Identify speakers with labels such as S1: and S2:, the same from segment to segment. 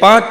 S1: 5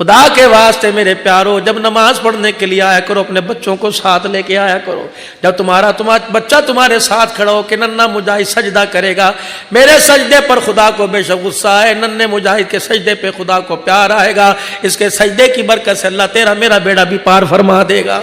S1: خدا کے واسطے میرے پیارو جب نماز پڑھنے کے لیے آیا کرو اپنے بچوں کو ساتھ لے کے آیا کرو. جب تمہارا بچہ تمہارے ساتھ کھڑا ہو کہ ننھا مجاہد سجدہ کرے گا، میرے سجدے پر خدا کو بے شک غصہ ہے، ننھے مجاہد کے سجدے پہ خدا کو پیار آئے گا، اس کے سجدے کی برکت سے اللہ تیرا میرا بیڑا بھی پار فرما دے گا.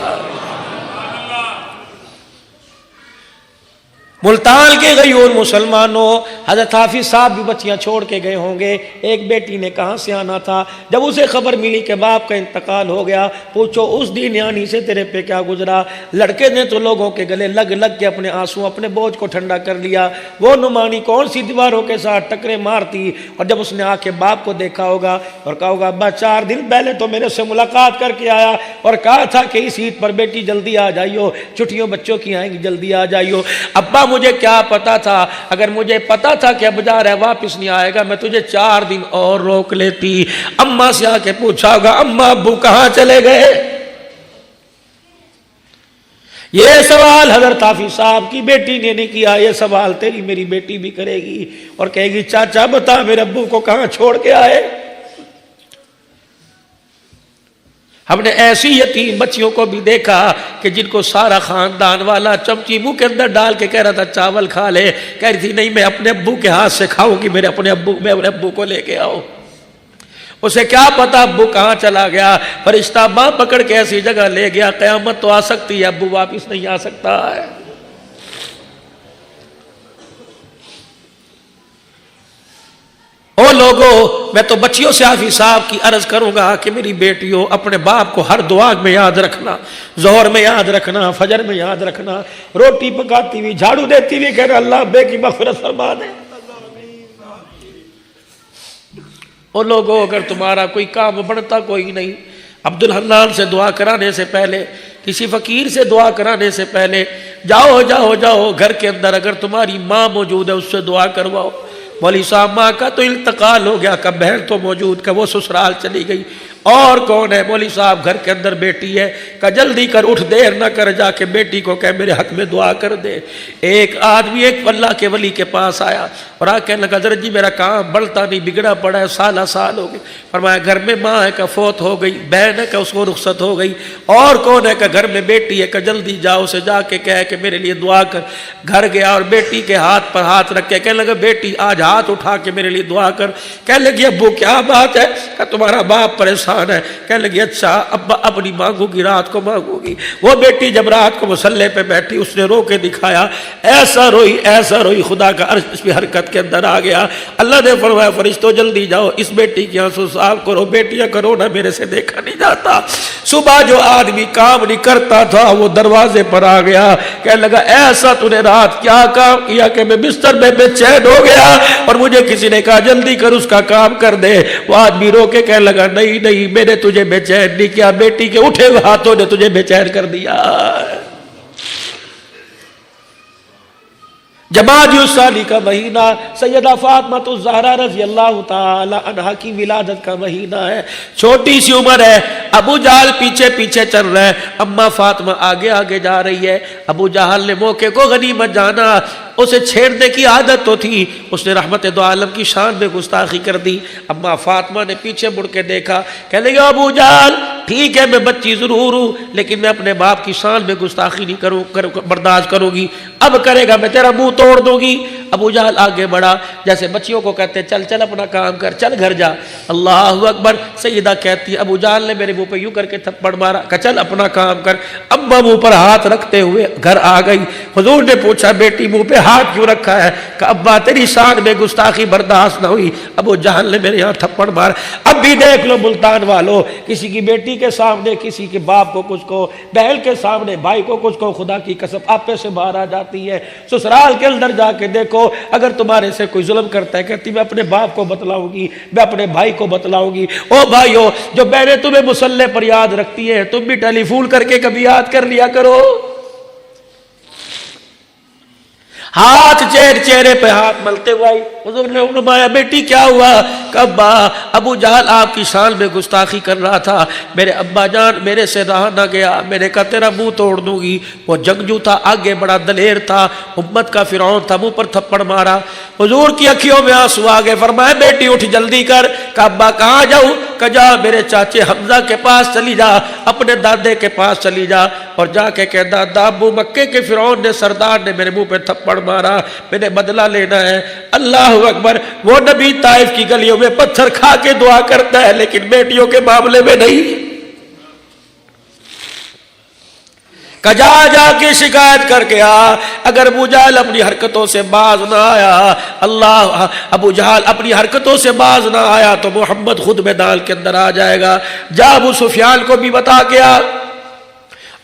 S1: ملتان کے غیور مسلمانوں، حضرت حافظ صاحب بھی بچیاں چھوڑ کے گئے ہوں گے. ایک بیٹی نے کہاں سے آنا تھا، جب اسے خبر ملی کہ باپ کا انتقال ہو گیا، پوچھو اس دن یعنی سے تیرے پہ کیا گزرا. لڑکے نے تو لوگوں کے گلے لگ لگ کے اپنے آنسو اپنے بوجھ کو ٹھنڈا کر لیا. وہ نعمانی کون سی دیواروں کے ساتھ ٹکرے مارتی، اور جب اس نے آ کے باپ کو دیکھا ہوگا اور کہا ہوگا ابا 4 دن پہلے تو میرے سے ملاقات کر کے آیا اور کہا تھا کہ اس عید پر بیٹی جلدی آ جائیو، چھٹیوں بچوں کی آئیں گی جلدی آ جائیو. ابا مجھے کیا پتا تھا، اگر مجھے پتا تھا کہ اب جا رہا ہے واپس نہیں آئے گا میں تجھے 4 دن اور روک لیتی. اماں سے آ کے پوچھا ہوگا اماں ابو کہاں چلے گئے. یہ سوال حضرت حافظ صاحب کی بیٹی نے نہیں کیا، یہ سوال تیری میری بیٹی بھی کرے گی اور کہے گی چاچا بتا میرے ابو کو کہاں چھوڑ کے آئے. ہم نے ایسی یتیم بچیوں کو بھی دیکھا کہ جن کو سارا خاندان والا چمچی منہ کے اندر ڈال کے کہہ رہا تھا چاول کھا لے، کہہ رہی تھی نہیں میں اپنے ابو کے ہاتھ سے کھاؤں گی، میں اپنے ابو کو لے کے آؤ. اسے کیا پتا ابو کہاں چلا گیا، فرشتہ ماں پکڑ کے ایسی جگہ لے گیا قیامت تو آ سکتی ہے ابو واپس نہیں آ سکتا ہے. او لوگو میں تو بچیوں سے حافظ صاحب کی عرض کروں گا کہ میری بیٹیوں اپنے باپ کو ہر دعا میں یاد رکھنا، ظہر میں یاد رکھنا، فجر میں یاد رکھنا، روٹی پکاتی ہوئی جھاڑو دیتی ہوئی کہنا اللہ ابے کی مغفرت فرما دے. او لوگو اگر تمہارا کوئی کام بنتا کوئی نہیں، عبدالحنان سے دعا کرانے سے پہلے، کسی فقیر سے دعا کرانے سے پہلے جاؤ جاؤ جاؤ گھر کے اندر اگر تمہاری ماں موجود ہے اس سے دعا کرواؤ. مولوی صاحب ماں کا تو انتقال ہو گیا، کا بہن تو موجود کا وہ سسرال چلی گئی، اور کون ہے؟ مولوی صاحب گھر کے اندر بیٹی ہے، کا جلدی کر اٹھ دیر نہ کر، جا کے بیٹی کو کہ میرے حق میں دعا کر دے. ایک آدمی ایک اللہ کے ولی کے پاس آیا اور آ کہنے لگا حضرت جی میرا کام بڑھتا نہیں بگڑا پڑا ہے، سالہ سال ہو گئے. فرمایا گھر میں ماں ہے کا فوت ہو گئی، بہن ہے کا اس کو رخصت ہو گئی، اور کون ہے کا گھر میں بیٹی ہے کا جلدی جاؤ سے جا کے کہے کہ میرے لیے دعا کر. گھر گیا اور بیٹی کے ہاتھ پر ہاتھ رکھ کے کہنے لگا بیٹی آج ہاتھ اٹھا کے میرے لیے دعا کر. کہنے لگی ابو کیا بات ہے؟ کہ تمہارا باپ پریشان ہے. کہنے لگی اچھا ابا اب نہیں مانگو گی، رات کو مانگو گی. وہ بیٹی جب رات کو مصلے پہ بیٹھی اس نے رو کے دکھایا، ایسا روئی خدا کا عرش اس پہ حرکت کے اندر آ گیا. اللہ نے فرمایا فرشتوں جلدی جاؤ اس بیٹی کی آنسو صاف کرو، بیٹیاں کرو نہ میرے سے دیکھا نہیں جاتا. صبح جو آدمی کام نہیں کرتا تھا وہ دروازے پر آ گیا، کہنے لگا ایسا تو نے رات کیا کام کیا کہ میں بستر میں بے چین ہو گیا اور مجھے کسی نے کہا جلدی کر اس کا کام کر دے. وہ آدمی رو کے کہنے لگا نہیں میں نے تجھے بے چین نہیں کیا، بیٹی کے اٹھے ہوئے ہاتھوں نے تجھے بے چین کر دیا. جمادی الثانی کا مہینہ سیدہ فاطمہ الزہرا رضی اللہ تعالی عنہا کی ولادت کا مہینہ ہے. چھوٹی سی عمر ہے، ابو جہل پیچھے پیچھے چل رہا ہے، اما فاطمہ آگے آگے جا رہی ہے. ابو جہل نے موقع کو غنیمت جانا، اسے چھیڑنے کی عادت تو تھی، اس نے رحمت دو عالم کی شان میں گستاخی کر دی. اما فاطمہ نے پیچھے مڑ کے دیکھا، کہنے لگا ابو جہل ٹھیک ہے میں بچی ضرور ہوں لیکن میں اپنے باپ کی شان میں گستاخی نہیں برداشت کروں گی، اب کرے گا میں تیرا منہ توڑ دوں گی. ابو جہل آگے بڑھا، جیسے بچیوں کو کہتے چل چل اپنا کام کر، چل گھر جا. اللہ اکبر. سیدہ کہتی ہے ابو جہل نے میرے منہ پہ یوں کر کے تھپڑ مارا کہ چل اپنا کام کر. اما منہ پر ہاتھ رکھتے ہوئے گھر آ گئی. حضور نے پوچھا بیٹی منہ پہ ہاتھ کیوں رکھا ہے؟ کہ ابا تیری شان میں گستاخی برداشت نہ ہوئی. ابو جہل نے میرے یہاں تھپڑ مار. اب بھی دیکھ لو ملتان والو، کسی کی بیٹی کے سامنے کسی کے باپ کو کچھ کو، بہن کے سامنے بھائی کو کچھ کو، خدا کی قسم آپے سے باہر آ جاتی ہے. سسرال کے اندر جا کے دیکھو اگر تمہارے سے کوئی ظلم کرتا ہے کہتی میں اپنے باپ کو بتلاؤں گی، میں اپنے بھائی کو بتلاؤں گی. او بھائیو جو بہنیں تمہیں مصلے پر یاد رکھتی ہیں تم بھی ٹیلی فون کر کے کبھی یاد کر لیا کرو. ہاتھ چہرے پہ ہاتھ ملتے ہوئے حضور نے فرمایا بیٹی کیا ہوا؟ کہ ابا ابو جہل آپ کی شان میں گستاخی کر رہا تھا، میرے ابا جان میرے سے رہا نہ گیا، میں نے کہا تیرا منہ توڑ دوں گی. وہ جنگجو تھا، آگے بڑا دلیر تھا، امت کا فرعون تھا، منہ پر تھپڑ مارا. حضور کی اکھیوں میں آنسو آ گئے. فرمایا بیٹی اٹھ جلدی کر. کہ ابا کہاں جاؤں؟ کجا میرے چاچے حمزہ کے پاس چلی جا، اپنے دادے کے پاس چلی جا اور جا کے کہہ دادا ابو مکے کے فرعون نے سردار نے میرے منہ پہ تھپڑ مارا، میں نے بدلہ لینا ہے۔ اللہ اکبر، وہ نبی طائف کی گلیوں میں پتھر کھا کے دعا کرتا ہے لیکن بیٹیوں کے معاملے میں نہیں۔ کجا جا کے شکایت کر کے آ، اگر ابو جہل اپنی حرکتوں سے باز نہ آیا، ابو جہل اپنی حرکتوں سے باز نہ آیا تو محمد خود میدان کے اندر آ جائے گا۔ جا ابو سفیان کو بھی بتا کے آ۔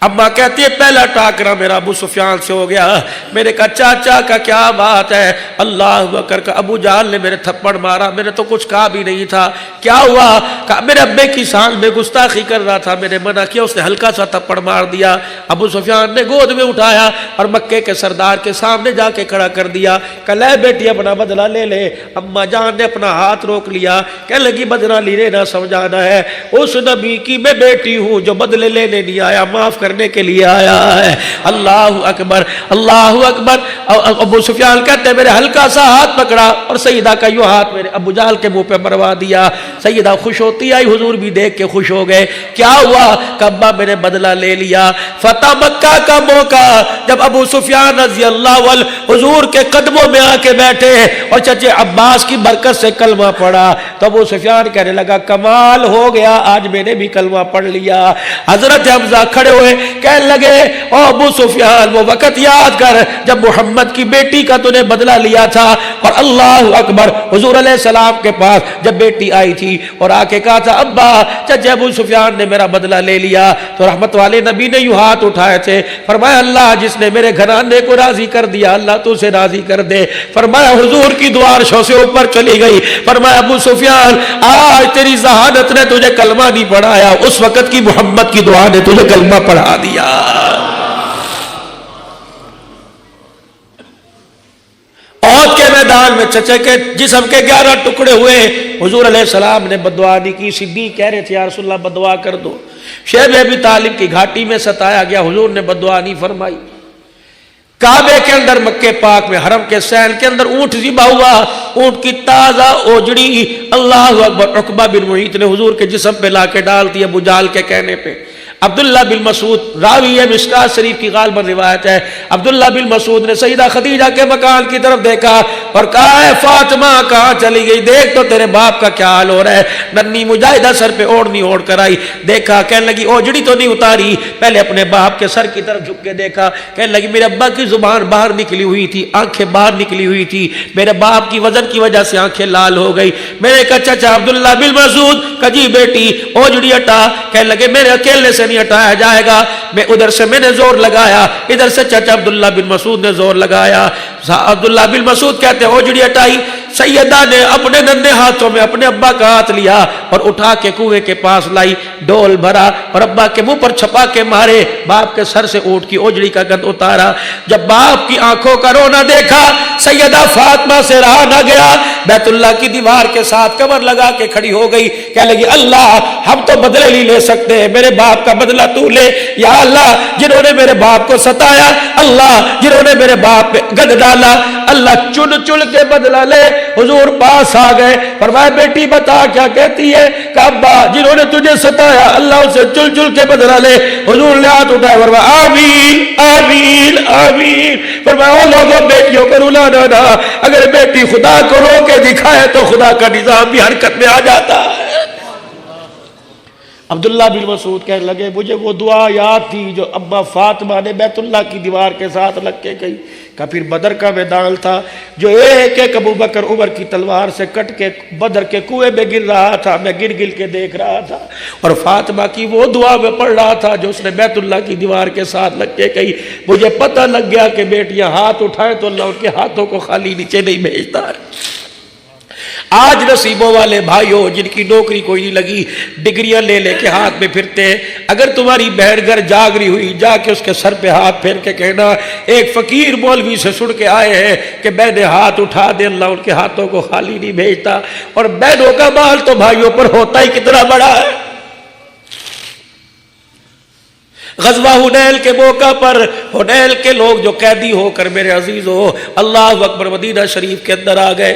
S1: اماں کہتی ہے پہلا ٹاکرا میرا ابو سفیان سے ہو گیا۔ میرے کہا چاچا کا کیا بات ہے؟ اللہ اکبر کا ابو جہل نے میرے تھپڑ مارا، میں نے تو کچھ کہا بھی نہیں تھا، کیا ہوا؟ کہا میرے ابے کی سان میں گستاخی کر رہا تھا، میں نے منع کیا، اس نے ہلکا سا تھپڑ مار دیا۔ ابو سفیان نے گود میں اٹھایا اور مکے کے سردار کے سامنے جا کے کھڑا کر دیا کہ لے بیٹی اپنا بدلہ لے لے۔ اماں جان نے اپنا ہاتھ روک لیا، کہنے لگی بدلہ لینے نہ سمجھانا ہے، اس نبی کی میں بیٹی ہوں جو بدلے لینے نہیں آیا، معاف کرنے کے لیے آیا ہے۔ اللہ اکبر، اللہ اکبر۔ ابو سفیان کہتے ہیں میرے ہلکا سا ہاتھ پکڑا اور سیدہ کا یوں ہاتھ میرے ابو جہل کے منہ پہ مروا دیا۔ سیدہ خوش ہوتی آئی، حضور بھی دیکھ کے خوش ہو گئے۔ کیا ہوا؟ کہ ابا میں نے بدلہ لے لیا۔ فتح مکہ کا موقع جب ابو سفیان رضی اللہ عنہ حضور کے قدموں میں آ کے بیٹھے اور چچے عباس کی برکت سے کلمہ پڑھا تو ابو سفیان کہنے لگا کمال ہو گیا، آج میں نے بھی کلمہ پڑھ لیا۔ حضرت حمزہ کھڑے ہوئے کہنے لگے او ابو سفیان وہ وقت یاد کر جب محمد کی بیٹی کا تو نے بدلہ لیا تھا، اور اللہ اکبر حضور علیہ السلام کے پاس جب بیٹی آئی تھی اور آ کے کہا تھا ابا چچے ابو سفیان نے میرا بدلہ لے لیا، تو رحمت والے نبی نے یوں ہاتھ اٹھائے تھے، فرمایا اللہ جس نے میرے گھرانے کو راضی کر دیا اللہ تو اسے راضی کر دے۔ فرمایا حضور کی دعا عرشوں سے اوپر چلی گئی، فرمایا ابو سفیان آج تیری ذہانت نے تجھے کلمہ نہیں پڑھایا، اس وقت کی محمد کی دعا نے تجھے کلمہ پڑھا دیا۔ عہد کے میدان میں چچے کے جسم کے 11 ٹکڑے ہوئے، حضور علیہ السلام نے بددعا نہیں کی، صدیق کہہ رہے تھے یا رسول اللہ بددعا کر دو۔ شیب ابی طالب کی گھاٹی میں ستایا گیا، حضور نے بددعا نہیں فرمائی۔ کعبے کے اندر مکے پاک میں حرم کے سین کے اندر اونٹ ذبح ہوا، اونٹ کی تازہ اوجڑی اللہ اکبر عقبہ بن معیط نے حضور کے جسم پہ لا کے ڈال دی ابو جہل کے کہنے پہ۔ عبداللہ بن مسعود راوی ہے مشکات شریف کی غالباً روایت ہے، عبداللہ بن مسعود نے سیدہ خدیجہ کے مکان کی طرف دیکھا اور کہا اے فاطمہ کہاں چلی گئی؟ دیکھ تو تیرے باپ کا کیا حال ہو رہا ہے۔ ننھی مجاہدہ سر پہ اوڑھنی اوڑھ کر آئی، دیکھا کہنے لگی اوجڑی تو نہیں اتاری، پہلے اپنے باپ کے سر کی طرف جھک کے دیکھا، کہنے لگی میرے ابا کی زبان باہر نکلی ہوئی تھی، آنکھیں باہر نکلی ہوئی تھی، میرے باپ کی وزن کی وجہ سے آنکھیں لال ہو گئی۔ میرے کہا چچا عبداللہ بن مسعود کجی بیٹی اوجڑی ہٹا، کہنے لگے میرے اکیلے سے نہیں ہٹایا جائے گا، میں ادھر سے میں نے زور لگایا، ادھر سے چچا عبداللہ بن مسعود نے زور لگایا۔ عبداللہ بن مسعود کہتے ہیں اوجڑی ہٹائی، سیدہ نے اپنے ننھے ہاتھوں میں اپنے ابا کا ہاتھ لیا اور اٹھا کے کنویں کے پاس لائی، ڈول بھرا اور ابا کے منہ پر چھپا کے مارے، باپ کے سر سے اونٹ کی اوجڑی کا گند اتارا۔ جب باپ کی آنکھوں کا رونا دیکھا سیدہ فاطمہ سے رہا نہ گیا، بیت اللہ کی دیوار کے ساتھ کمر لگا کے کھڑی ہو گئی، کہنے لگی اللہ ہم تو بدلے نہیں لے سکتے، میرے باپ کا بدلہ تو لے، یا اللہ جنہوں نے میرے باپ کو ستایا، اللہ جنہوں نے میرے باپ پہ گند ڈالا، اللہ چن چن کے بدلہ لے۔ حضور پاس آ گئے، فرمایا بیٹی بتا کیا کہتی ہے؟ کہ ابا جنہوں نے تجھے ستایا اللہ اسے چل چل کے بدلہ لے۔ حضور نے ہاتھ اٹھایا، فرمایا آمین آمین آمین۔ فرمایا او لوگوں بیٹیوں کو رلانا نہ، اگر بیٹی خدا کو رو کے دکھائے تو خدا کا نظام بھی حرکت میں آ جاتا ہے۔ عبداللہ بن مسعود کہنے لگے مجھے وہ دعا یاد تھی جو ابا فاطمہ نے بیت اللہ کی دیوار کے ساتھ لگ کے گئی، کہ پھر بدر کا میدان تھا جو ایک ایک ابو بکر عمر کی تلوار سے کٹ کے بدر کے کنویں میں گر رہا تھا، میں گر گر کے دیکھ رہا تھا، اور فاطمہ کی وہ دعا میں پڑھ رہا تھا جو اس نے بیت اللہ کی دیوار کے ساتھ لگ کے گئی۔ مجھے پتہ لگ گیا کہ بیٹیاں ہاتھ اٹھائیں تو اللہ ان کے ہاتھوں کو خالی نیچے نہیں بھیجتا ہے۔ آج نصیبوں والے بھائیوں جن کی نوکری کوئی نہیں لگی، ڈگریاں لے لے کے ہاتھ میں پھرتے ہیں، اگر تمہاری بہن گھر جاگ رہی ہوئی جا کے اس کے سر پہ ہاتھ پھیر کے کہنا ایک فقیر مولوی سے سن کے آئے ہیں کہ بہنیں ہاتھ اٹھا دے اللہ ان کے ہاتھوں کو خالی نہیں بھیجتا۔ اور بہنوں کا مال تو بھائیوں پر ہوتا ہی کتنا بڑا ہے۔ غزوہ حنین کے موقع پر حنین کے لوگ جو قیدی ہو کر میرے عزیزو اللہ اکبر مدینہ شریف کے اندر آ گئے،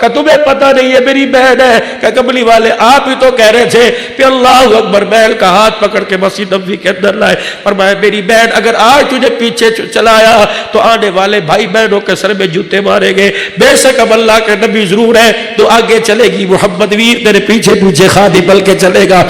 S1: کہ تمہیں پتہ نہیں ہے میری بہن ہے؟ کہ کملی والے آپ ہی تو کہہ رہے تھے کہ اللہ اکبر، بہن کا ہاتھ پکڑ کے مسجد نبوی کے اندر لائے، فرمایا میری بہن اگر آج تجھے پیچھے چلایا تو آنے والے بھائی بہنوں کے سر میں جوتے مارے گے، بے شک اب اللہ کے نبی ضرور ہے تو آگے چلے گی، محمد ویر تیرے پیچھے پیچھے خادم بل کے چلے گا۔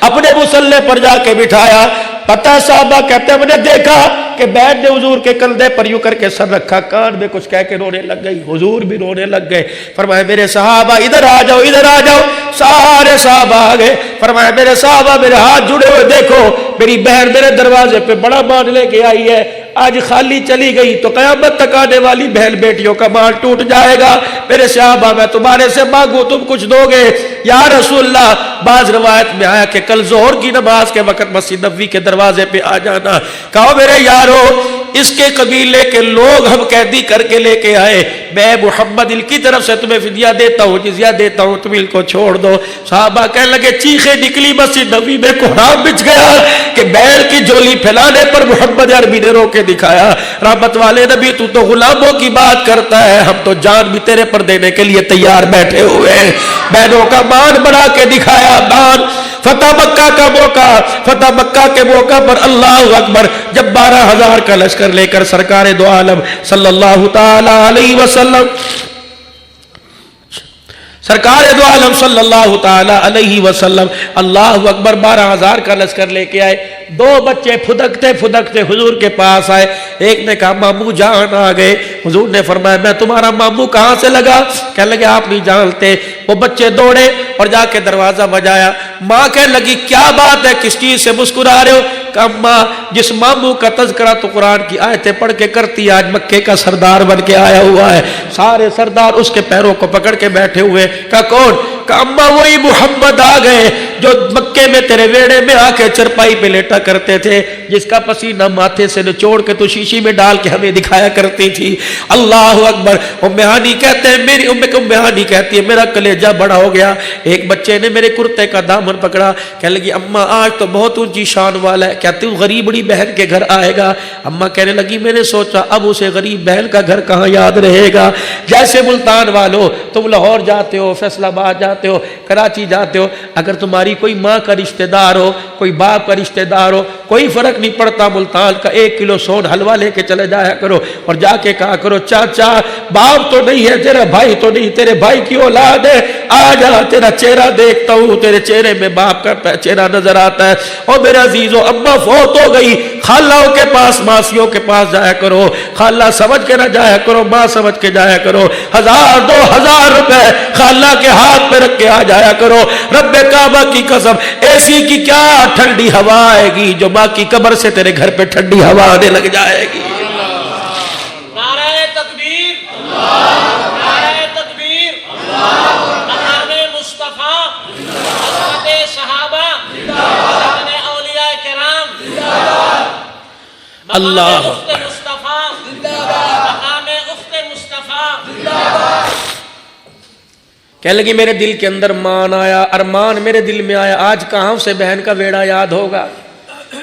S1: اپنے مصلے پر جا کے بٹھایا، پتہ صحابہ کہتے ہیں ہم نے دیکھا کہ بہن نے حضور کے کندھے پر یوں کر کے سر رکھا، کان میں کچھ کہہ کے رونے لگ گئی، حضور بھی رونے لگ گئے۔ فرمایا میرے صحابہ ادھر آ جاؤ، ادھر آ جاؤ، سارے صحابہ آ گئے۔ فرمایا میرے صحابہ میرے ہاتھ جڑے ہوئے دیکھو، میری بہن میرے دروازے پہ بڑا مان لے کے آئی ہے، آج خالی چلی گئی تو قیامت تک آنے والی بہن بیٹیوں کا مان ٹوٹ جائے گا۔ میرے صحابہ میں تمہارے سے مانگوں تم کچھ دو گے؟ یا رسول اللہ، بعض روایت میں آیا کہ کل ظہر کی نماز کے وقت مسجد نبوی کے دروازے پہ آ جانا۔ کہو میرے یارو اس کے قبیلے کے لوگ ہم قیدی کر کے لے کے آئے، میں محمد ان کی طرف سے تمہیں فدیہ دیتا ہوں، جزیہ دیتا ہوں، تم ان کو چھوڑ دو۔ صحابہ کہنے لگے چیخیں نکلی مسجد نبوی میں، کوہرام بچ گیا کہ بیل کی جولی پھیلانے پر محمد عربی نے رو کے دکھایا، رحمت والے نبی تو غلاموں کی بات کرتا ہے، ہم تو جان بھی تیرے پر دینے کے لیے تیار بیٹھے ہوئے ہیں۔ بہنوں کا مان بنا کے دکھایا، مان۔ فتح مکہ کا موقع، فتح مکہ کے موقع پر اللہ اکبر، جب 12,000 کا لشکر لے کر سرکار دو عالم صلی اللہ تعالی علیہ وسلم، سرکار دو عالم صلی اللہ تعالی علیہ وسلم اللہ اکبر 12,000 کا لشکر لے کے آئے، دو بچے پھدکتے پھدکتے حضور کے پاس آئے۔ ایک نے کہا ماموں جان آ گئے۔ حضور نے فرمایا میں تمہارا ماموں کہاں سے لگا؟ کہنے لگے آپ نہیں جانتے۔ وہ بچے دوڑے اور جا کے دروازہ بجایا۔ ماں کہنے لگی کیا بات ہے، کس چیز سے مسکرا رہے ہو؟ کہ ماں جس ماموں کا تذکرہ تو قرآن کی آیتیں پڑھ کے کرتی آج مکے کا سردار بن کے آیا ہوا ہے، سارے سردار اس کے پیروں کو پکڑ کے بیٹھے ہوئے۔ کہا کون؟ کہ اماں وہی محمد آ گئے جو مکے میں تیرے ویڑے میں آ کے چرپائی پہ لیٹا کرتے تھے، جس کا پسینہ ماتھے سے نچوڑ کے تو شیشی میں ڈال کے ہمیں دکھایا کرتی تھی۔ اللہ اکبر۔ ام ہانی کہتے ہیں میری ام ہانی کہتی ہے میرا کلیجہ بڑا ہو گیا، ایک بچے نے میرے کرتے کا دامن پکڑا، کہنے لگی اماں آج تو بہت اونچی شان والا ہے، کہتی ہوں غریب بڑی بہن کے گھر آئے گا۔ اماں کہنے لگی میں نے سوچا اب اسے غریب بہن کا گھر کہاں یاد رہے گا، جیسے ملتان والو تم لاہور جاتے ہو، فیصل آباد جاتے ہو، کراچی جاتے ہو، اگر تمہاری کوئی ماں کا رشتہ دار ہو، کوئی باپ کا رشتہ دار ہو، کوئی فرق نہیں پڑتا، ملتان کا 1 کلو سون حلوہ لے کے چلے جایا کرو اور جا کے کہا کرو چاچا باپ تو نہیں ہے، تیرا بھائی تو نہیں، تیرے بھائی کی اولاد ہے، آ جا تیرا چہرہ دیکھتا ہوں، تیرے چہرے میں باپ کا چہرہ نظر آتا ہے۔ اور میرے عزیزو اماں فوت ہو گئی، خالوں کے پاس ماسیوں کے پاس جایا کرو، خالہ سمجھ کے نہ جایا کرو، ماں سمجھ کے جایا کرو، 1000 2000 روپے خالہ کے ہاتھ پہ رکھ کے آ جایا کرو۔ رب کعبہ کی قسم ایسی کی کیا ٹھنڈی ہوا آئے گی جو ماں کی قبر سے تیرے گھر پہ ٹھنڈی ہوا آنے لگ جائے گی۔
S2: نعرہ تکبیر، نعرہ تکبیر، مقام مصطفیٰ، عظمت صحابہ، شان اولیاء کرام،
S1: اللہ
S2: اخت مصطفیٰ، مقام اخت مصطفیٰ۔
S1: کہنے لگی میرے دل کے اندر مان آیا، ارمان میرے دل میں آیا، آج کہاں سے بہن کا بیڑا یاد ہوگا۔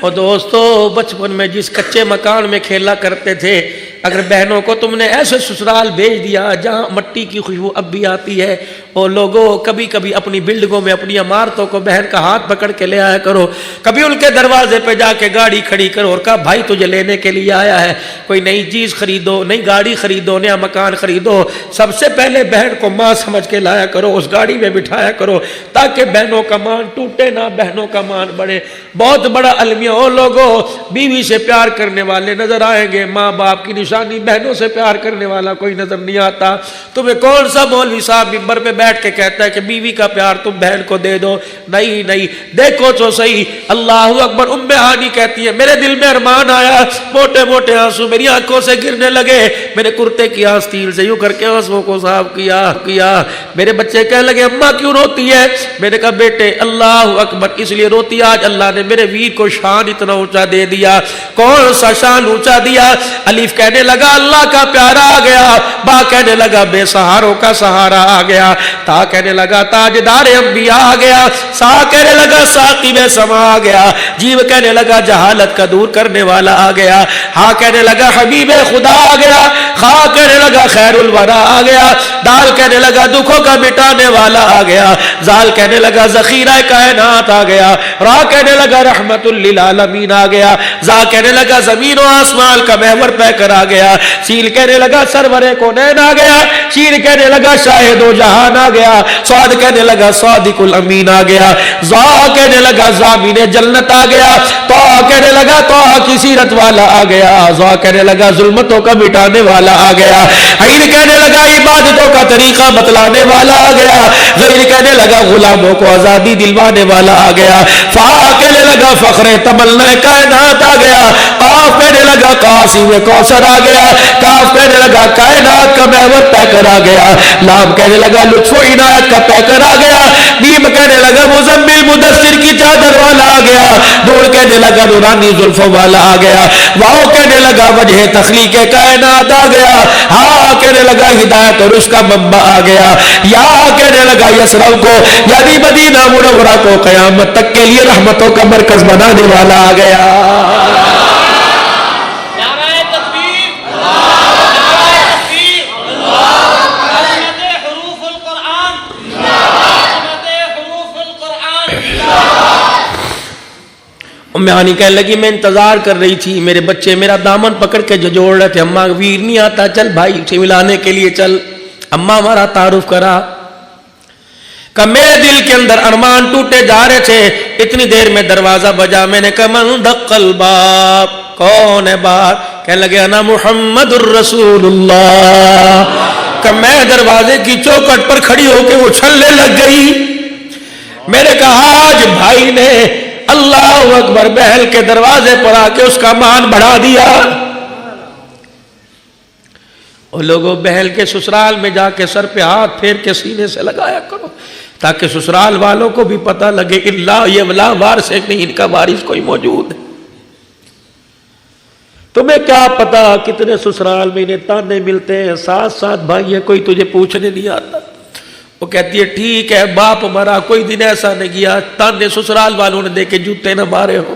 S1: اور دوستو بچپن میں جس کچے مکان میں کھیلا کرتے تھے، اگر بہنوں کو تم نے ایسے سسرال بھیج دیا جہاں مٹی کی خوشبو اب بھی آتی ہے، اور لوگوں کبھی کبھی اپنی بلڈنگوں میں اپنی عمارتوں کو بہن کا ہاتھ پکڑ کے لے آیا کرو، کبھی ان کے دروازے پہ جا کے گاڑی کھڑی کرو اور کہا بھائی تجھے لینے کے لیے آیا ہے، کوئی نئی چیز خریدو، نئی گاڑی خریدو، نیا مکان خریدو، سب سے پہلے بہن کو ماں سمجھ کے لایا کرو، اس گاڑی میں بٹھایا کرو تاکہ بہنوں کا مان ٹوٹے نہ، بہنوں کا مان بڑھے۔ بہت بڑا المیہ ہو لوگوں، بیوی سے پیار کرنے والے نظر آئیں گے، ماں باپ کی نشانی، بہنوں سے پیار کرنے والا کوئی نظر نہیں آتا۔ تمہیں کون سا مولوی صاحب منبر پہ بیٹھ کے کہتا ہے کہ بیوی کا پیار تم بہن کو دے دو؟ نہیں نہیں، دیکھو تو صحیح۔ اللہ اکبر۔ ام ہانی کہتی ہے میرے دل میں ارمان آیا، موٹے موٹے آنسو میری آنکھوں سے گرنے لگے، میرے کرتے کی آستین سے یوں کر کے آنسوں کو صاف کیا۔ میرے بچے کہنے لگے اماں کیوں روتی ہے؟ میں نے کہا بیٹے اللہ اکبر اس لیے روتی آج اللہ نے میرے ویر کو شان اتنا اونچا دے دیا۔ کون سا شان اونچا دیا؟ الف کہنے لگا اللہ کا پیارا آ گیا، با کہنے لگا بے سہاروں کا سہارا آ گیا، تا کہنے لگا تاجدار انبیاء آ گیا، سا کہنے لگا ساقی میں سما آ گیا، جیو کہنے لگا جہالت کا دور کرنے والا آ گیا، ہاں کہنے لگا حبیب خدا آ گیا، خا کہنے لگا خیر الورا آ گیا، دال کہنے لگا دکھوں کا مٹانے والا آ گیا، زال کہنے لگا ذخیرہ کائنات آ گیا، را کہنے لگا رحمت للعالمین آ گیا، زا کہنے لگا زمین و آسمان کا محور پہ کر آ گیا، سیل کہنے لگا سرور کونین آ گیا، شین کہنے لگا شاہد و جہان آ گیا، صاد کہنے لگا صادق الامین آ گیا، زا کہنے لگا زامین جنت آ گیا، تو کہنے لگا تو کی سیرت والا آ گیا، زا کہنے لگا ظلمتوں کا مٹانے والا آ گیا، عین کہنے لگا عبادتوں کا طریقہ بتلانے والا آ گیا، غیر کہنے لگا غلاموں کو آزادی دلوانے والا آ گیا، فا کہنے لگا فخر تمنا کائنات آ گیا، قاف کہنے لگا قاسم کوثر آ گیا، کاف کہنے لگا کائنات کا محور پہ کر آ گیا، لام کہنے لگا لطف و عنایت کا پہ کر آ گیا، میم کہنے لگا مزمل مدثر کی چادر والا آ گیا، نور کہنے لگا نورانی زلفوں والا آ گیا، واؤ کہنے لگا وجہ تخلیق کائنات آ گیا، ہاں کہنے لگا ہدایت اور اس کا منبع آ گیا، یا کہنے لگا یسرو کو یعنی مدینہ منورہ کو قیامت تک کے لیے رحمتوں کا مرکز بنانے والا آ گیا۔
S2: نعرہ تکبیر، نعرہ تکبیر، عظمت حروف القرآن، عظمت حروف القرآن۔
S1: امی ہانی کہنے لگی میں انتظار کر رہی تھی، میرے بچے میرا دامن پکڑ کے جھجوڑ رہے تھے، اماں ویر نہیں آتا، چل بھائی سے ملانے کے لیے چل، اماں ہمارا تعارف کرا، کہ میرے دل کے اندر ارمان ٹوٹے جا رہے تھے، اتنی دیر میں دروازہ بجا، میں نے کہا من دق الباب، کون ہے باہر؟ کہنے لگے انا محمد الرسول اللہ، کہ میں دروازے کی چوکھٹ پر کھڑی ہو کے اچھلنے لگ گئی، میں نے کہا آج بھائی نے اللہ اکبر بہل کے دروازے پر آ کے اس کا مان بڑھا دیا۔ اور لوگوں بہل کے سسرال میں جا کے سر پہ ہاتھ پھیر کے سینے سے لگایا کرو تاکہ سسرال والوں کو بھی پتہ لگے اللہ یہ ولا وارث ہے نہیں، ان کا وارث کوئی موجود ہے۔ تمہیں کیا پتا کتنے سسرال میں انہیں تانے ملتے ہیں، ساتھ ساتھ بھائی ہے کوئی تجھے پوچھنے نہیں آتا، وہ کہتی ہے ٹھیک ہے باپ ہمارا کوئی دن ایسا نہیں کیا تانے سسرال والوں نے دے کے جوتے نہ مارے ہو۔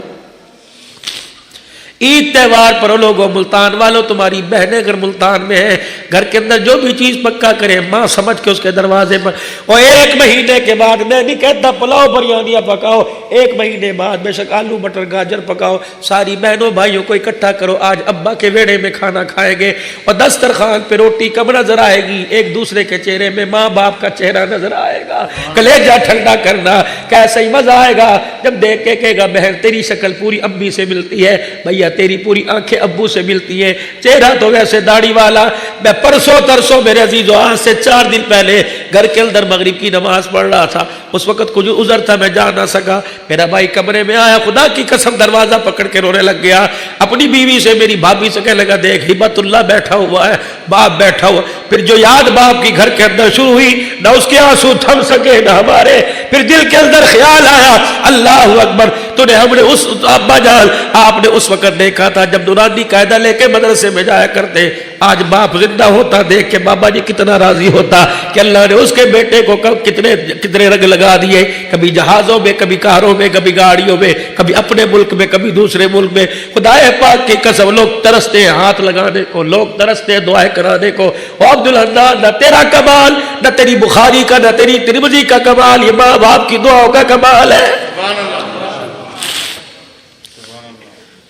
S1: عید تہوار پر لوگوں ملتان والوں تمہاری بہنیں اگر ملتان میں ہیں گھر کے اندر جو بھی چیز پکا کریں ماں سمجھ کے اس کے دروازے پر، اور ایک مہینے کے بعد میں نہیں کہتا پلاؤ بریانیاں پکاؤ، ایک مہینے بعد بے شک آلو مٹر گاجر پکاؤ، ساری بہنوں بھائیوں کو اکٹھا کرو، آج ابا کے ویڑے میں کھانا کھائیں گے، اور دسترخوان پہ روٹی کب نظر آئے گی، ایک دوسرے کے چہرے میں ماں باپ کا چہرہ نظر آئے گا، کلیجہ ٹھنڈا کرنا، کیسا ہی مزہ آئے گا جب دیکھ کے کہے گا بہن تیری شکل پوری امی سے ملتی ہے، بھیا تیری پوری آنکھیں ابو سے ملتی ہیں، چہرہ تو ویسے داڑھی والا۔ میں پرسوں ترسوں میرے عزیزو آج سے 4 دن پہلے گھر کے اندر مغرب کی نماز پڑھ رہا تھا، اس وقت کچھ عذر تھا میں جا نہ سکا، میرا بھائی کمرے میں آیا، خدا کی قسم دروازہ پکڑ کے رونے لگ گیا، اپنی بیوی سے میری بھابھی سے کہنے لگا دیکھ ہبت اللہ بیٹھا ہوا ہے، باپ بیٹھا ہوا، پھر جو یاد باپ کی گھر کے اندر شروع ہوئی نہ اس کے آنسو تھم سکے نہ ہمارے، پھر دل کے اندر خیال آیا اللہ اکبر تو نے ہم نے اس ابا جان آپ نے اس وقت دیکھا تھا جب نورانی قاعدہ لے کے مدرسے میں جایا کرتے، آج باپ زندہ ہوتا دیکھ کے بابا جی کتنا راضی ہوتا کہ اللہ نے اس کے بیٹے کو کتنے رنگ لگا دیے، کبھی جہازوں میں کبھی کاروں میں کبھی گاڑیوں میں کبھی اپنے ملک میں کبھی دوسرے ملک میں، خدا پاک کی قسم لوگ ترستے ہیں ہاتھ لگانے کو، لوگ ترستے ہیں دعائیں کرانے کو، اور عبدالحنان نہ تیرا کمال نہ تیری بخاری کا نہ تیری ترمذی کا کمال، یہ ماں باپ کی دعاؤں کا کمال ہے۔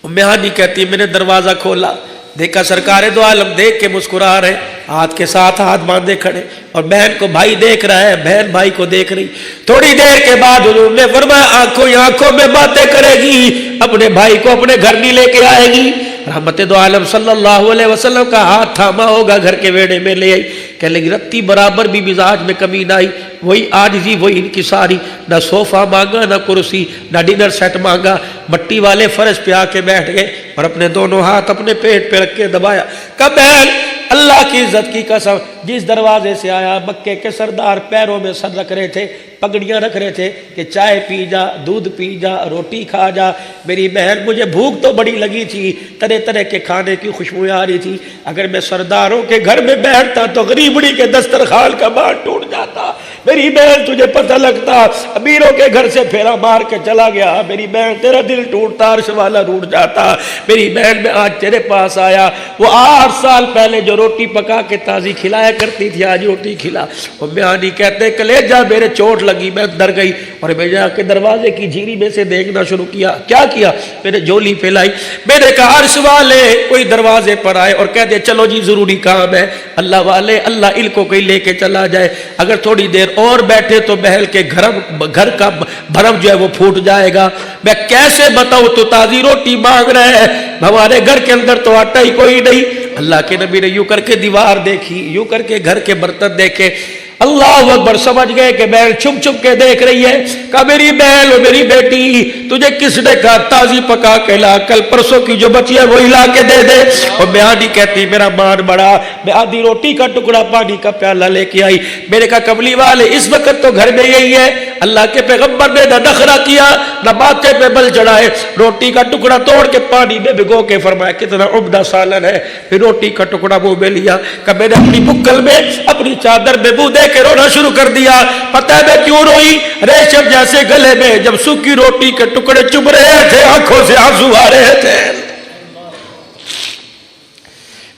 S1: میانی کہتی ہے میں نے دروازہ کھولا، دیکھا سرکار دو عالم دیکھ کے مسکرا رہے، ہاتھ کے ساتھ ہاتھ باندھے کھڑے، اور بہن کو بھائی دیکھ رہا ہے، بہن بھائی کو دیکھ رہی، تھوڑی دیر کے بعد حضور نے فرمایا آنکھوں ہی آنکھوں میں باتیں کرے گی، اپنے بھائی کو اپنے گھر نہیں لے کے آئے گی۔ رحمت دو عالم صلی اللہ علیہ وسلم کا ہاتھ تھاما ہوگا، گھر کے ویڑے میں لے آئی، کہنے لگی رتی برابر بھی مزاج میں کمی نہ آئی، وہی عاجزی وہی انکساری، نہ صوفہ مانگا نہ کرسی نہ ڈنر سیٹ مانگا، مٹی والے فرش پہ آ کے بیٹھ گئے اور اپنے دونوں ہاتھ اپنے پیٹ پہ رکھ کے دبایا، کہ بہن اللہ کی عزت کی قسم جس دروازے سے آیا مکے کے سردار پیروں میں سر رکھ رہے تھے، پگڑیاں رکھ رہے تھے کہ چائے پی جا، دودھ پی جا، روٹی کھا جا، میری بہن مجھے بھوک تو بڑی لگی تھی، طرح طرح کے کھانے کی خوشبوئیں آ رہی تھی، اگر میں سرداروں کے گھر میں بیٹھتا تو غریبڑی کے دسترخوان کا مال ٹوٹ جاتا، میری بہن تجھے پتہ لگتا امیروں کے گھر سے پھیرا مار کے چلا گیا، میری بہن تیرا دل ٹوٹتا، عرش والا ٹوٹ جاتا۔ میری بہن میں آج تیرے پاس آیا، وہ 8 سال پہلے جو روٹی پکا کے تازی کھلایا کرتی تھی آج روٹی کھلا۔ وہ بیانی کہتے کلیجہ میرے چوٹ لگی، میں ڈر گئی اور میں جا کے دروازے کی جھیری میں سے دیکھنا شروع کیا۔ کیا کیا؟ میں نے جھولی پھیلائی، میں نے کہا عرش والے کوئی دروازے پر آئے اور کہہ دے چلو جی ضروری کام ہے، اللہ والے اللہ ان کو کوئی لے کے چلا جائے، اگر تھوڑی دیر اور بیٹھے تو بہل کے گھر کا بھرم جو ہے وہ پھوٹ جائے گا۔ میں کیسے بتاؤں تو تازی روٹی مانگ رہے ہیں، ہمارے گھر کے اندر تو آٹا ہی کوئی نہیں۔ اللہ کے نبی نے یوں کر کے دیوار دیکھی، یوں کر کے گھر کے برتن دیکھے، اللہ اکبر، سمجھ گئے کہ بہن چھپ چھپ کے دیکھ رہی ہے۔ کہا میری بہن و میری بیٹی تجھے کس نے کہا تازی پکا کے لا، کل پرسوں کی جو بچی ہے وہی لا کے دے دے۔ اور بیانی کہتی میرا مان بڑا، میں آدھی روٹی کا ٹکڑا پانی کا پیالہ لے کے آئی۔ میں نے کہا کملی والے اس وقت تو گھر میں یہی ہے، اللہ کے پیغمبر نے نہ نخرہ کیا نہ ماتھے پہ بل چڑھائے، روٹی کا ٹکڑا توڑ کے پانی میں بھگو کے فرمایا کتنا عمدہ سالن ہے، پھر روٹی کا ٹکڑا منہ میں لیا۔ کہ میں نے اپنی بکل میں اپنی چادر میں منہ دے کے رونا شروع کر دیا۔ پتہ ہے میں کیوں روئی؟ ریشم جیسے گلے میں جب سوکھی روٹی کے ٹکڑے چبھ رہے تھے آنکھوں سے آنسو آ رہے تھے۔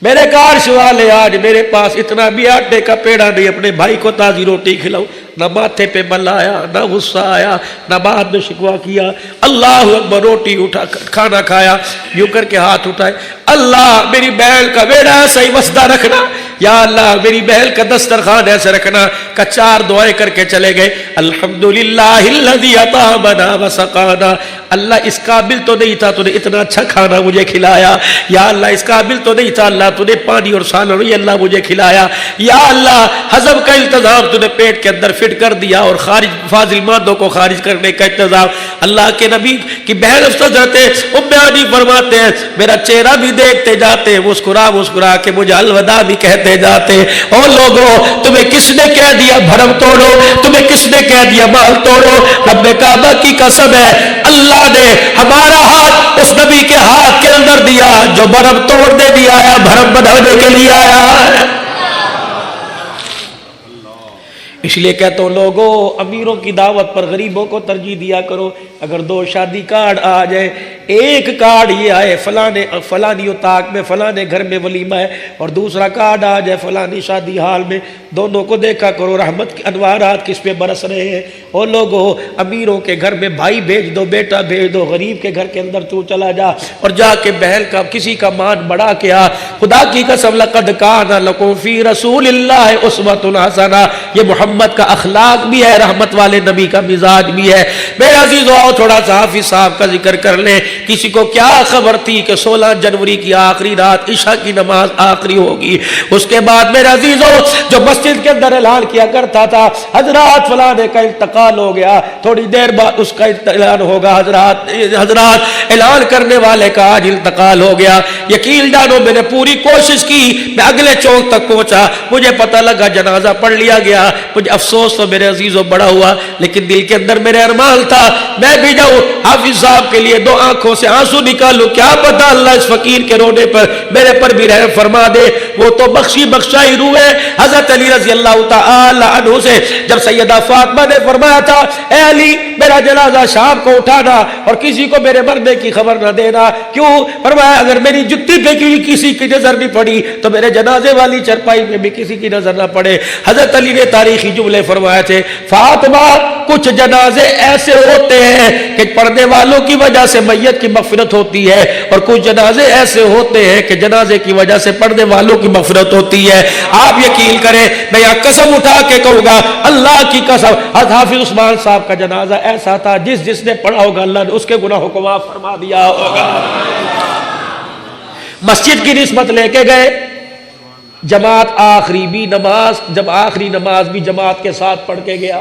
S1: میرے کارش والے آج میرے پاس اتنا بھی آٹے کا پیڑا نہیں اپنے بھائی کو تازی روٹی کھلاؤ، نہ ماتھے پہ بل آیا، نہ غصہ آیا، نہ بعد میں شکوہ کیا۔ اللہ اکبر، روٹی اٹھا کھانا کھایا، یوں کر کے ہاتھ اٹھائے، اللہ میری بہن کا بیڑا ایسا ہی وسدہ رکھنا، یا اللہ میری بہن کا دسترخوان ایسے رکھنا۔ کا 4 دعائیں کر کے چلے گئے، الحمدللہ الذی اطعمنا وسقانا، اللہ اس قابل تو نہیں تھا تو نے اتنا اچھا کھانا مجھے کھلایا، یا اللہ اس قابل تو نہیں تھا اللہ تو نے پانی اور سالن اللہ مجھے کھلایا، یا اللہ ہضم کا انتظام تو نے پیٹ کے اندر فٹ کر دیا اور خارج فاضل مادوں کو خارج کرنے کا انتظام۔ اللہ کے نبی کی بہن حضرت ام ہانی فرماتے ہیں میرا چہرہ بھی دیکھتے جاتے، مسکرا مسکرا کے مجھے الوداع بھی کہتے جاتے۔ اور لوگوں تمہیں کس نے کہہ دیا بھرم توڑو، تمہیں کس نے کہہ دیا مال توڑو؟ رب کعبہ کی قسم ہے اللہ نے ہمارا ہاتھ اس نبی کے ہاتھ کے اندر دیا جو بھرم توڑنے بھی آیا، بھرم بنانے کے لیے آیا ہے۔ اس لیے کہتا ہوں لوگوں امیروں کی دعوت پر غریبوں کو ترجیح دیا کرو۔ اگر 2 شادی کارڈ آ جائے، ایک کارڈ یہ آئے فلانی اتاق میں فلانے گھر میں ولیمہ ہے، اور دوسرا کارڈ آ جائے فلانی شادی حال میں، دونوں کو دیکھا کرو رحمت کے انوارات کس پہ برس رہے ہیں۔ اور لوگوں امیروں کے گھر میں بھائی بھیج دو، بیٹا بھیج دو، غریب کے گھر کے اندر تو چلا جا اور جا کے بہل کا کسی کا مان بڑھا کے آ۔ خدا کی قسم لقد کان لکم فی رسول اللہ اسوۃ حسنہ، یہ محمد کا اخلاق بھی ہے، رحمت والے نبی کا مزاج بھی ہے۔ میرے عزیزو آؤ تھوڑا سا حافظ صاحب کا ذکر کر لیں۔ کسی کو کیا خبر تھی کہ 16 جنوری کی آخری رات عشاء کی نماز آخری ہوگی؟ اس کے بعد میرے عزیزو جو مسجد کے اندر اعلان کیا کرتا تھا حضرات فلانے کا انتقال ہو گیا، تھوڑی دیر بعد اس کا اعلان ہوگا حضرات اعلان کرنے والے کا آج انتقال ہو گیا۔ یقین جانو میں نے پوری کوشش کی، میں اگلے چوک تک پہنچا، مجھے پتہ لگا جنازہ پڑھ لیا گیا، مجھے افسوس تو میرے عزیزو بڑا ہوا، لیکن دل کے اندر میرے ارمان تھا میں بھی جاؤں حافظ صاحب کے لیے 2 آنکھوں سے آنسو نکالوں، کیا پتہ اللہ اس فقیر کے رونے پر میرے پر بھی رحم فرما دے۔ وہ تو بخشائی روح ہے۔ حضرت علی رضی اللہ تعالی عنہ سے جب سیدہ فاطمہ نے فرمایا تھا اے علی میرا جنازہ شام کو اٹھانا اور کسی کو میرے مرنے کی خبر نہ دینا، کیوں؟ فرمایا اگر میری جتی پہ کسی کی نظر نہیں پڑی تو میرے جنازے والی چرپائی میں بھی کسی کی نظر نہ پڑے۔ حضرت علی نے تاریخی جملے فرمائے تھے فاطمہ کچھ جنازے ایسے ہوتے ہیں کہ پڑھنے والوں کی وجہ سے میت کی مغفرت ہوتی ہے، اور کچھ جنازے ایسے ہوتے ہیں کہ جنازے کی وجہ سے پڑھنے والوں کی مغفرت ہوتی ہے۔ آپ یقین کریں میں یہاں قسم اٹھا کے کہوں گا اللہ کی قسم حافظ عثمان صاحب کا جنازہ ایسا تھا جس نے پڑھا ہوگا اللہ نے اس کے گناہوں کو معاف فرما دیا ہوگا۔ مسجد کی نسبت لے کے گئے، جماعت آخری بھی نماز، جب آخری نماز بھی جماعت کے ساتھ پڑھ کے گیا،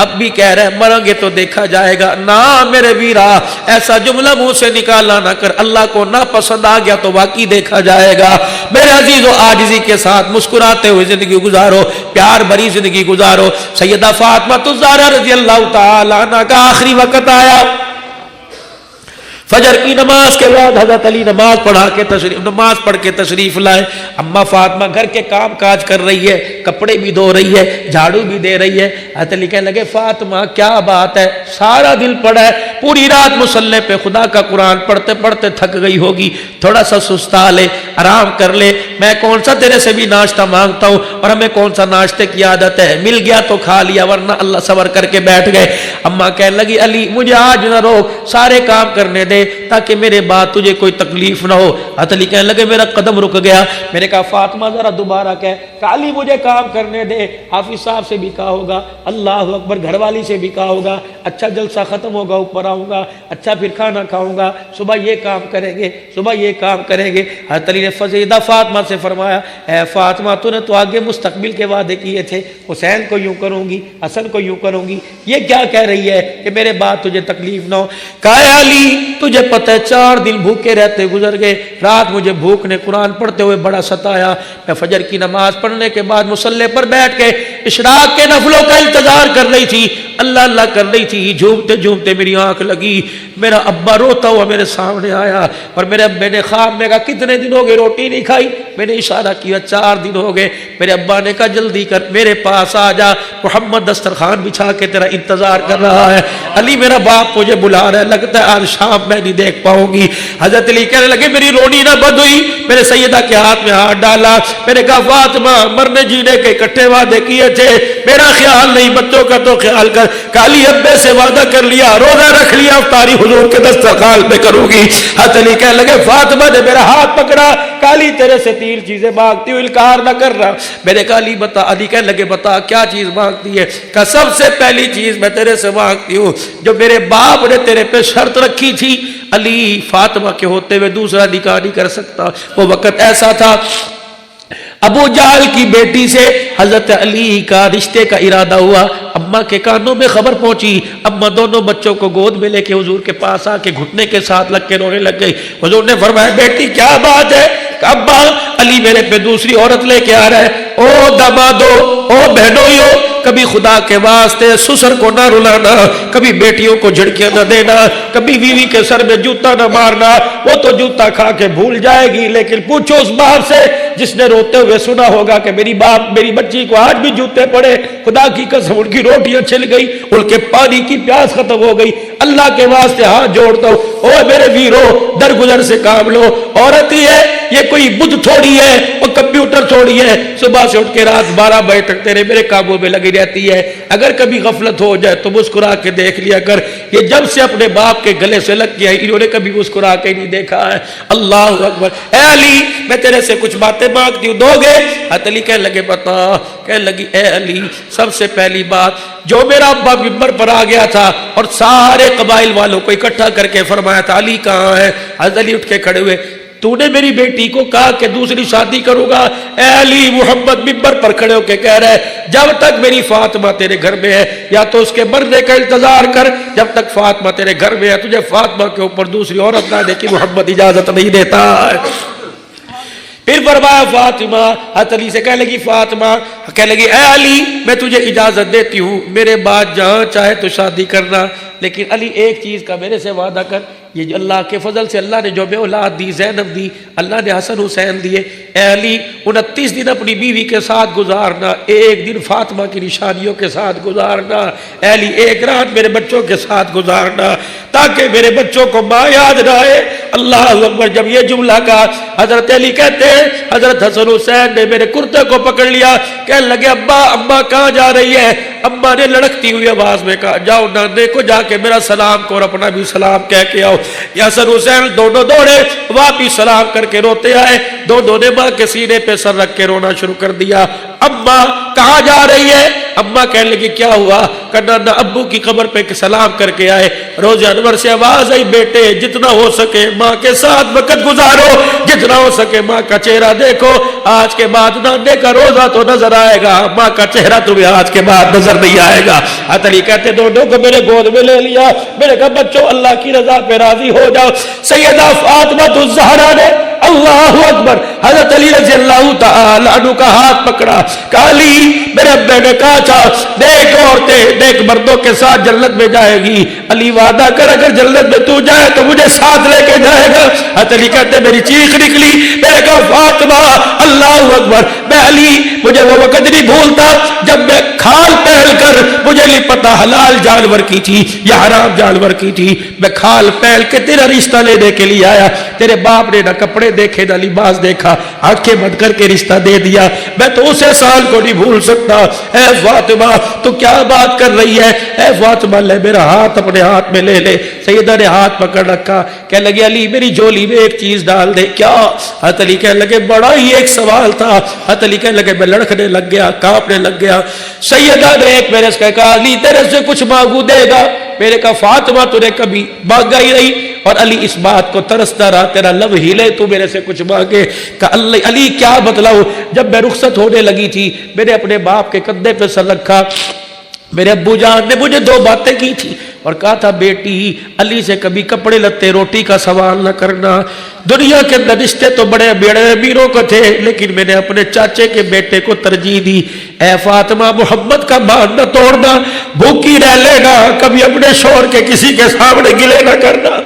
S1: اب بھی کہہ رہے ہیں مریں گے تو دیکھا جائے گا. نہ میرے ویرا ایسا جملہ منہ سے نکالا نہ کر, اللہ کو نہ پسند آ گیا تو واقعی دیکھا جائے گا. میرے عزیزو عاجزی کے ساتھ مسکراتے ہوئے زندگی گزارو, پیار بھری زندگی گزارو. سیدہ فاطمہ الزہرا رضی اللہ تعالی عنہ کا آخری وقت آیا. فجر کی نماز کے بعد حضرت علی نماز پڑھ کے تشریف لائے. اما فاطمہ گھر کے کام کاج کر رہی ہے, کپڑے بھی دھو رہی ہے, جھاڑو بھی دے رہی ہے. حضرت علی کہنے لگے فاطمہ کیا بات ہے, سارا دن پڑا ہے, پوری رات مصلی پہ خدا کا قرآن پڑھتے پڑھتے تھک گئی ہوگی, تھوڑا سا سستا لے, آرام کر لے. میں کون سا تیرے سے بھی ناشتہ مانگتا ہوں, اور ہمیں کون سا ناشتے کی عادت ہے, مل گیا تو کھا لیا ورنہ اللہ صبر کر کے بیٹھ گئے. اما کہنے لگی علی مجھے آج نہ روک, سارے کام کرنے دے تاکہ میرے بعد تجھے کوئی تکلیف نہ ہو. حضرت علی کہنے لگے میرا قدم رک گیا. میں نے کہا فاطمہ ذرا دوبارہ کہہ, علی مجھے کام کرنے دے. حافظ صاحب سے بھی کہا ہوگا, اللہ اکبر, گھر والی سے بھی کہا ہوگا, اچھا جلسہ ختم ہوگا اوپر آؤں گا, اچھا پھر کھانا کھاؤں گا, صبح یہ کام کریں گے, صبح یہ کام کریں گے. حضرت علی نے فزیدہ فاطمہ سے فرمایا اے فاطمہ تو نے تو آگے مستقبل کے وعدے کیے تھے, حسین کو یوں کروں گی, حسن کو یوں کروں گی, یہ کیا کہہ رہی ہے کہ میرے بعد تجھے تکلیف نہ ہو. کہا علی تجھے پتہ ہے 4 دن بھوکے رہتے گزر گئے, رات مجھے بھوک نے قرآن پڑھتے ہوئے بڑا ستایا. میں فجر کی نماز پڑھنے کے بعد مصلی پر بیٹھ کے اشراق کے نفلوں کا انتظار کر رہی تھی, اللہ اللہ کر رہی تھی. جھومتے جھومتے میری آنکھ لگی, میرا ابا روتا ہوا میرے سامنے آیا, اور میرے ابے نے خواب میں کہا کتنے دن ہو گئے روٹی نہیں کھائی. میں نے اشارہ کیا 4 دن ہو گئے. میرے ابا نے کہا جلدی کر میرے پاس آ جا, محمد دسترخوان بچھا کے تیرا انتظار کر رہا ہے. علی میرا باپ مجھے بلا رہا ہے, لگتا ہے آج شام میں نہیں دیکھ پاؤں گی. حضرت علی کہنے لگے میری رونی نہ بند ہوئی. میرے سیدہ کے ہاتھ میں ہاتھ ڈالا. میں نے کہا فاطمہ مرنے جینے کے اکٹھے وعدے کیے تھے, میرا خیال نہیں بچوں کا تو خیال کر. کالی ابے سے وعدہ کر لیا, روزہ رکھ لیا, افطاری حضور کے دسترخوان میں کروں گی. حضرت علی کہنے لگے فاطمہ نے میرا ہاتھ پکڑا, کالی تیرے سے 3 چیزیں مانگتی ہوں, انکار نہ کر رہا. میں نے کہا علی بتا. علی کہنے لگے بتا کیا چیز مانگتی ہے. کہ سب سے پہلی چیز میں تیرے سے مانگتی ہوں جو میرے باپ نے تیرے پہ شرط رکھی تھی, علی فاطمہ کے ہوتے ہوئے دوسرا نکاح نہیں کر سکتا. وہ وقت ایسا تھا ابو جہل کی بیٹی سے حضرت علی کا رشتے کا ارادہ ہوا. اماں کے کانوں میں خبر پہنچی. اماں دونوں بچوں کو گود میں لے کے حضور کے پاس آ کے گھٹنے کے ساتھ لگ کے رونے لگ گئی. حضور نے فرمایا بیٹی کیا بات ہے. ابا علی میرے پہ دوسری عورت لے کے آ رہا ہے. او دامادو, او بہنوئیو, کبھی خدا کے واسطے سسر کو نہ رلانا, کبھی بیٹیوں کو جھڑکیاں نہ دینا, کبھی بیوی کے سر میں جوتا نہ مارنا. وہ تو جوتا کھا کے بھول جائے گی, لیکن پوچھو اس باپ سے جس نے روتے ہوئے سنا ہوگا کہ میری بچی کو آج بھی جوتے پڑے, خدا کی قسم ان کی روٹیاں چھل گئی, ان کے پانی کی پیاس ختم ہو گئی. اللہ کے واسطے ہاتھ جوڑتا ہوں, او میرے ویرو درگزر سے کام لو. عورت ہی ہے, یہ کوئی بدھ تھوڑی ہے, وہ کمپیوٹر تھوڑی ہے, صبح سے اٹھ کے رات 12 بجے تک تیرے میرے کاموں میں لگی رہتی ہے. اگر کبھی غفلت ہو جائے تو مسکرا کے دیکھ لیا کر. یہ جب سے اپنے باپ کے گلے سے لگ گیا انہوں نے کبھی مسکرا کے نہیں دیکھا ہے. اللہ اکبر. اے علی میں تیرے سے کچھ باتیں مانگتی ہوں, دو گے. حضرت علی کہنے لگے بتا. کہنے لگی اے علی سب سے پہلی بات, جو میرا ابا ممبر پر آ گیا تھا اور سارے قبائل والوں کو اکٹھا کر کے فرمایا تھا علی کہاں ہے. حضرت علی اٹھ کے کھڑے ہوئے, تو نے میری بیٹی کو کہا کہ دوسری شادی کروں گا. اے علی محمد ممبر پر کھڑے ہو کے کہہ رہا ہے جب تک میری فاطمہ تیرے گھر میں ہے یا تو اس کے مرنے کا انتظار کر, جب تک فاطمہ تیرے گھر میں ہے تجھے فاطمہ کے اوپر دوسری عورت لانے کی محمد اجازت نہیں دیتا ہے. پھر فرمایا فاطمہ. حضرت علی سے کہنے لگی فاطمہ, کہنے لگی اے علی میں تجھے اجازت دیتی ہوں میرے بعد جہاں چاہے تو شادی کرنا, لیکن علی ایک چیز کا میرے سے وعدہ کر. یہ جو اللہ کے فضل سے اللہ نے جو بے اولاد دی, زینب دی, اللہ نے حسن حسین دیے. اے علی 29 دن اپنی بیوی کے ساتھ گزارنا, ایک دن فاطمہ کی نشانیوں کے ساتھ گزارنا. اے علی ایک رات میرے بچوں کے ساتھ گزارنا تاکہ میرے بچوں کو ماں یاد نہ آئے. اللہ اکبر. جب یہ جملہ کہا حضرت علی کہتے ہیں حضرت حسن حسین نے میرے کرتے کو پکڑ لیا, کہنے لگے ابا اماں کہاں جا رہی ہے. اماں نے لڑکتی ہوئی آواز میں کہا جاؤ نانے کو جا کے میرا سلام کو اور اپنا بھی سلام کہہ کے آؤ. حسن حسین دونوں دوڑے, واپس سلام کر کے روتے آئے. دونوں نے ماں کے سینے پہ سر رکھ کے رونا شروع کر دیا. اماں کہاں جا رہی ہے. اماں کہنے لگی کیا ہوا. کہنا نہ ابو کی قبر پہ سلام کر کے آئے. روز انور سے آواز آئی بیٹے جتنا ہو سکے ماں کے ساتھ وقت گزارو، جتنا ہو سکے ماں کا چہرہ دیکھو، آج کے بعد نانے کا روزہ تو نظر آئے گا، ماں کا چہرہ تمہیں آج کے بعد نظر نہیں آئے گا۔ حضرت علی کہتے دونوں کو میرے گود میں لے لیا، میں نے کہا بچوں اللہ کی رضا پہ راضی ہو جاؤ۔ سیدہ فاطمہ الزہرا نے اللہ اکبر حضرت علی رضی اللہ تعالی عنہ کا ہاتھ پکڑا، کہا علی میرے ابے نے کہا تھا دیکھ عورتیں دیکھ مردوں کے ساتھ جنت میں جائے گی، علی وعدہ کر اگر جنت میں تو جائے تو مجھے ساتھ لے کے جائے گا۔ حضرت علی کہتے میری چیخ نکلی، میں نے کہا فاطمہ اللہ اکبر، میں علی مجھے وہ وقت نہیں بھولتا جب میں کھال پہن کر، مجھے نہیں پتا حلال جانور کی تھی یا حرام جانور کی تھی، میں کھال پہن کے تیرا رشتہ لینے کے لیے آیا، تیرے باپ نے نہ کپڑے دیکھے نہ لباس دیکھا، آنکھیں بند کر کے رشتہ دے دیا، میں تو اس احسان کو نہیں بھول سکتا۔ اے فاطمہ تو کیا بات کر رہی ہے؟ اے فاطمہ لے میرا ہاتھ اپنے ہاتھ میں لے لے۔ سیدہ نے ہاتھ پکڑ رکھا، کہنے لگے علی میری جھولی میں ایک چیز ڈال دے۔ کیا؟ حضرت علی کہنے لگے بڑا ہی ایک سوال تھا۔ حضرت علی کہنے لگے میں لڑکنے لگ گیا، کانپنے لگ گیا۔ سیدہ نے ایک میرے سے کہا علی تیرے سے کچھ مانگو دے گا؟ میرے کہا فاطمہ تو نے کبھی مانگا ہی نہیں، اور علی اس بات کو ترستا رہا تیرا لب ہلے تو میرے سے کچھ مانگے۔ کہا علی کیا بتلاؤ؟ جب میں رخصت ہونے لگی تھی میں نے اپنے باپ کے کندھے پہ سر رکھا، میرے ابو جان نے مجھے دو باتیں کی تھی اور کہا تھا بیٹی علی سے کبھی کپڑے لتے روٹی کا سوال نہ کرنا، دنیا کے اندر رشتے تو بڑے بڑے امیروں کو تھے لیکن میں نے اپنے چاچے کے بیٹے کو ترجیح دی۔ اے فاطمہ محمد کا مان نہ توڑنا، بھوکی رہ لینا، کبھی اپنے شوہر کے کسی کے سامنے گلے نہ کرنا۔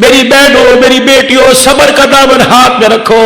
S1: میری بہنوں میری بیٹیوں صبر کا دامن ہاتھ میں رکھو،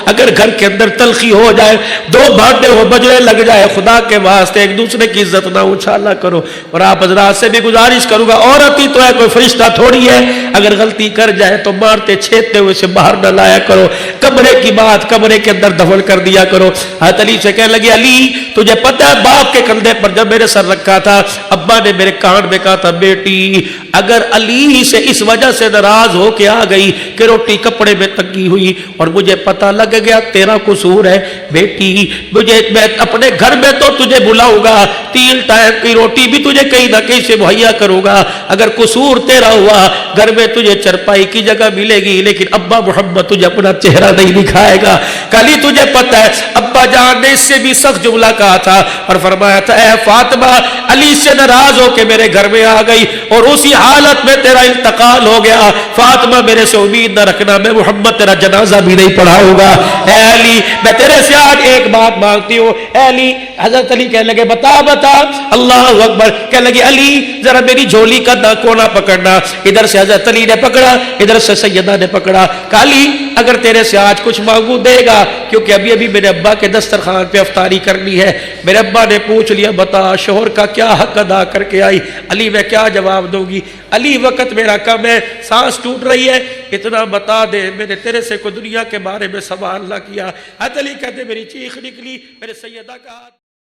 S1: اگر گھر کے اندر تلخی ہو جائے، دو بھانڈے ہو بجنے لگ جائے، خدا کے واسطے ایک دوسرے کی عزت نہ اچھالا کرو۔ اور آپ حضرات سے بھی گزارش کروں گا عورت ہی تو ہے کوئی فرشتہ تھوڑی ہے، اگر غلطی کر جائے تو مارتے چھیدتے ہوئے سے باہر نہ لایا کرو، کمرے کی بات کمرے کے اندر دفن کر دیا کرو۔ حضرت علی سے کہنے لگے علی تجھے پتہ ہے باپ کے کندھے پر جب میرے سر رکھا تھا ابا نے میرے کان میں کہا تھا بیٹی اگر علی سے اس وجہ سے ناراض ہو کے آ گئی کہ روٹی کپڑے میں تنگی ہوئی اور مجھے پتہ لگ گیا تیرا قصور ہے، بیٹی میں اپنے گھر میں تو تجھے بلاؤں گا، 3 ٹائم کی روٹی بھی تجھے کہیں نہ کہیں سے مہیا کروں گا، اگر قصور تیرا ہوا گھر میں تجھے چرپائی کی جگہ ملے گی لیکن ابا محمد تجھے اپنا چہرہ نہیں دکھائے گا۔ کلی تجھے پتہ ہے ابا جان نے اس سے بھی سخت جملہ کہا تھا اور فرمایا تھا اے فاطمہ علی سے ناراض ہو کے میرے گھر میں آ گئی اور اسی حالت میں تیرا انتقال ہو گیا، فاطمہ میرے سے امید نہ رکھنا میں محمد تیرا جنازہ بھی نہیں پڑھاؤں گا۔ اے علی میں تیرے سے آج ایک بات مانگتی ہوں۔ اے علی حضرت علی کہنے لگے بتا بتا، اللہ اکبر، کہنے لگے علی ذرا میری جھولی کا کونا پکڑنا، ادھر سے حضرت علی نے پکڑا ادھر سے سیدہ نے پکڑا، کہا علی اگر تیرے سے آج کچھ مانگوں دے گا، کیونکہ ابھی ابھی میرے ابا کے دسترخوان پہ افطاری کرنی ہے۔ میرے ابا نے پوچھ لیا بتا شوہر کا کیا حق ادا کر کے آئی؟ علی میں کیا جواب دوں گی؟ علی وقت میرا کم ہے، سانس ٹوٹ رہی ہے، اتنا بتا دے میں نے تیرے سے کوئی دنیا کے بارے میں سوال نہ کیا۔ حضرت علی کہتے میری چیخ نکلی، میرے سیدہ کا ہاتھ